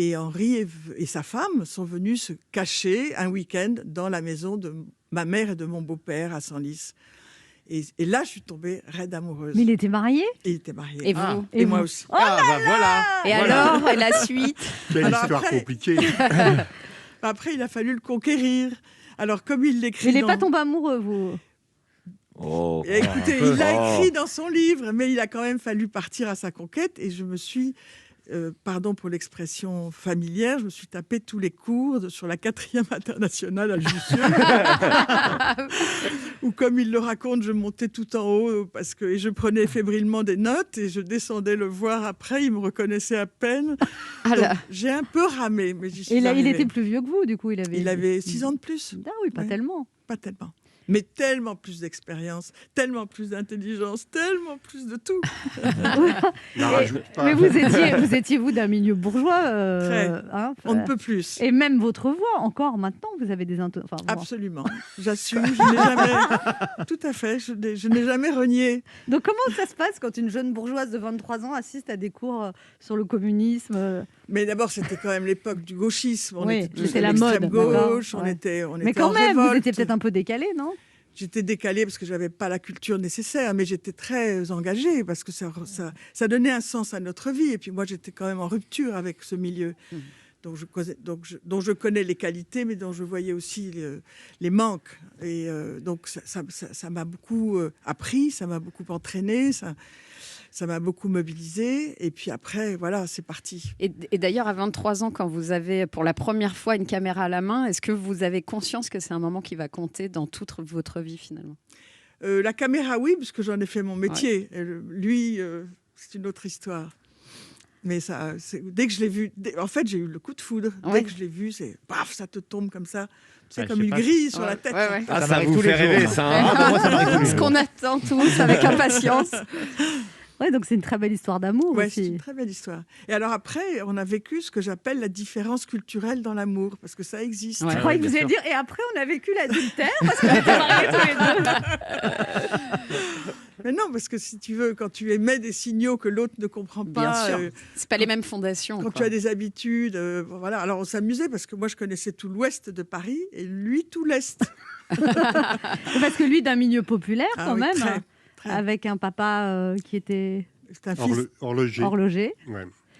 Et Henri et sa femme sont venus se cacher un week-end dans la maison de ma mère et de mon beau-père à Senlis. Et là, je suis tombée raide amoureuse. Mais il était marié ? Il était marié. Et vous ? Et moi aussi. Oh là là voilà. Et alors, la suite ? Quelle Alors histoire après- compliquée. Après, il a fallu le conquérir. Alors, comme il l'écrit Il n'est dans... pas tombé amoureux, vous ? Oh, Écoutez, il l'a écrit dans son livre, mais il a quand même fallu partir à sa conquête. Et je me suis, pardon pour l'expression familière, je me suis tapé tous les cours sur la 4e internationale à Jussieu. Où, comme il le raconte, je montais tout en haut et je prenais fébrilement des notes et je descendais le voir après. Il me reconnaissait à peine. Ah là. Donc, j'ai un peu ramé, mais j'y suis Et là, il arrivée. était plus vieux que vous, du coup. Il avait 6 ans de plus. Ah oui, pas Ouais. tellement. Pas tellement. Mais tellement plus d'expérience, tellement plus d'intelligence, tellement plus de tout. N'en rajoute pas. Mais vous étiez vous d'un milieu bourgeois. Très. On ne peut plus. Et même votre voix, encore maintenant, vous avez des enfin, bon. Absolument. J'assume. Je n'ai jamais. Tout à fait. Je n'ai jamais renié. Donc comment ça se passe quand une jeune bourgeoise de 23 ans assiste à des cours sur le communisme Mais d'abord, c'était quand même l'époque du gauchisme. On Oui, était tous c'était à la l'extrême mode, gauche. d'accord, On ouais. était Mais était quand en même, vous révolte. étiez peut-être un peu décalé, non ? J'étais décalée parce que je n'avais pas la culture nécessaire, mais j'étais très engagée parce que ça donnait un sens à notre vie. Et puis moi, j'étais quand même en rupture avec ce milieu. dont je connais les qualités, mais dont je voyais aussi les manques. Et donc, ça m'a beaucoup appris, ça m'a beaucoup entraîné, ça m'a beaucoup mobilisé. Et puis après, voilà, c'est parti. Et d'ailleurs, à 23 ans, quand vous avez pour la première fois une caméra à la main, est-ce que vous avez conscience que c'est un moment qui va compter dans toute votre vie, finalement ? La caméra, oui, parce que j'en ai fait mon métier. Et lui, c'est une autre histoire. Mais ça, dès que je l'ai vu, en fait, j'ai eu le coup de foudre. Ouais. Dès que je l'ai vu, c'est paf, ça te tombe comme ça. C'est Ah, comme je sais une pas. grille sur la tête. Ouais. Ah, ça m'arrive vous tous les fait rêver, jours. ça. Hein Ah, moi, ça m'arrive tous les Ce jours. qu'on attend tous avec impatience. Ouais, donc c'est une très belle histoire d'amour Ouais, c'est aussi. une très belle histoire. Et alors après, on a vécu ce que j'appelle la différence culturelle dans l'amour, parce que ça existe. Ouais. Je croyais que vous bien alliez dire, et après on a vécu l'adultère, parce qu'on était mariés tous les deux. Mais non, parce que si tu veux, quand tu émets des signaux que l'autre ne comprend Bien pas, sûr. C'est pas les mêmes fondations. quand quoi. tu as des habitudes, voilà. Alors on s'amusait parce que moi je connaissais tout l'ouest de Paris et lui tout l'est. Parce que lui, d'un milieu populaire quand oui, même, très, hein, très. avec un papa qui était C'est un fils. Horloger. horloger. Ouais.